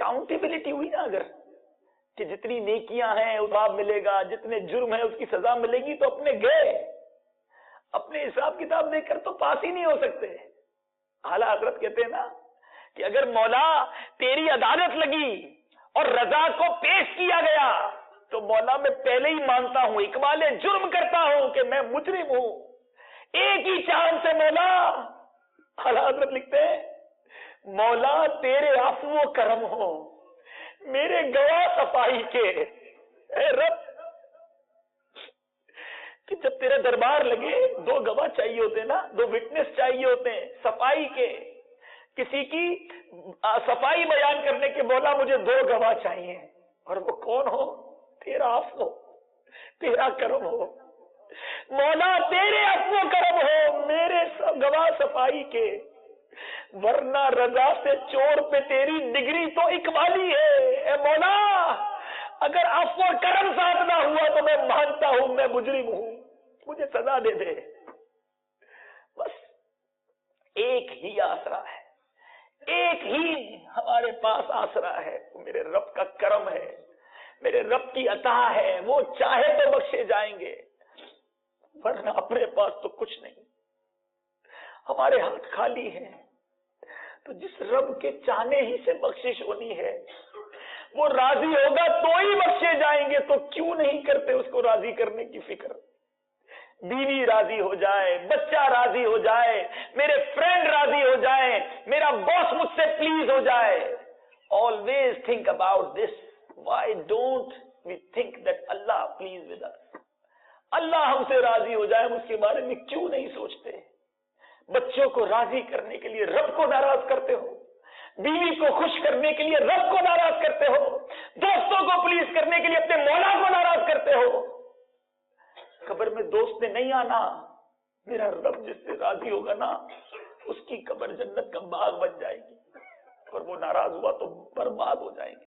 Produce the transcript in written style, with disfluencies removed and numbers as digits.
Accountability ہوئی نا، اگر کہ جتنی نیکیاں ہیں اس ثواب ملے گا، جتنے جرم ہیں اس کی سزا ملے گی، تو اپنے گئے، اپنے حساب کتاب دیکھ کر تو پاس ہی نہیں ہو سکتے. اعلیٰ حضرت کہتے ہیں نا کہ اگر مولا تیری عدالت لگی اور رضا کو پیش کیا گیا تو مولا میں پہلے ہی مانتا ہوں، اقبال جرم کرتا ہوں کہ میں مجرم ہوں، ایک ہی چاند سے مولا. اعلیٰ حضرت لکھتے ہیں مولا تیرے عفو و کرم ہو، میرے گواہ صفائی کے. اے رب، کہ جب تیرے دربار لگے دو گواہ چاہیے ہوتے ہیں نا، دو وٹنس چاہیے ہوتے ہیں صفائی کے، کسی کی صفائی بیان کرنے کے. مولا مجھے دو گواہ چاہیے، اور وہ کون ہو؟ تیرا عفو، تیرا کرم ہو. مولا تیرے عفو و کرم ہو، میرے گواہ صفائی کے، ورنہ رضا سے چور پہ تیری ڈگری تو اقبالی ہے. اے مولا اگر عفو و کرم ساتھ نہ ہوا تو میں مانتا ہوں میں مجرم ہوں، مجھے سزا دے دے. بس ایک ہی آسرا ہے، ایک ہی ہمارے پاس آسرا ہے، وہ میرے رب کا کرم ہے، میرے رب کی عطا ہے. وہ چاہے تو بخشے جائیں گے، ورنہ اپنے پاس تو کچھ نہیں، ہمارے ہاتھ خالی ہیں. تو جس رب کے چاہنے ہی سے بخشش ہونی ہے، وہ راضی ہوگا تو ہی بخشے جائیں گے. تو کیوں نہیں کرتے اس کو راضی کرنے کی فکر؟ بیوی راضی ہو جائے، بچہ راضی ہو جائے، میرے فرینڈ راضی ہو جائے، میرا باس مجھ سے پلیز ہو جائے. Always think about this. Why don't we think that Allah please with us? Allah ہم سے راضی ہو جائے، ہم اس کے بارے میں کیوں نہیں سوچتے؟ بچوں کو راضی کرنے کے لیے رب کو ناراض کرتے ہو، بیوی کو خوش کرنے کے لیے رب کو ناراض کرتے ہو، دوستوں کو پلیز کرنے کے لیے اپنے مولا کو ناراض کرتے ہو. قبر میں دوست نے نہیں آنا، میرا رب جس سے راضی ہوگا نا اس کی قبر جنت کا باغ بن جائے گی، اور وہ ناراض ہوا تو برباد ہو جائیں گے.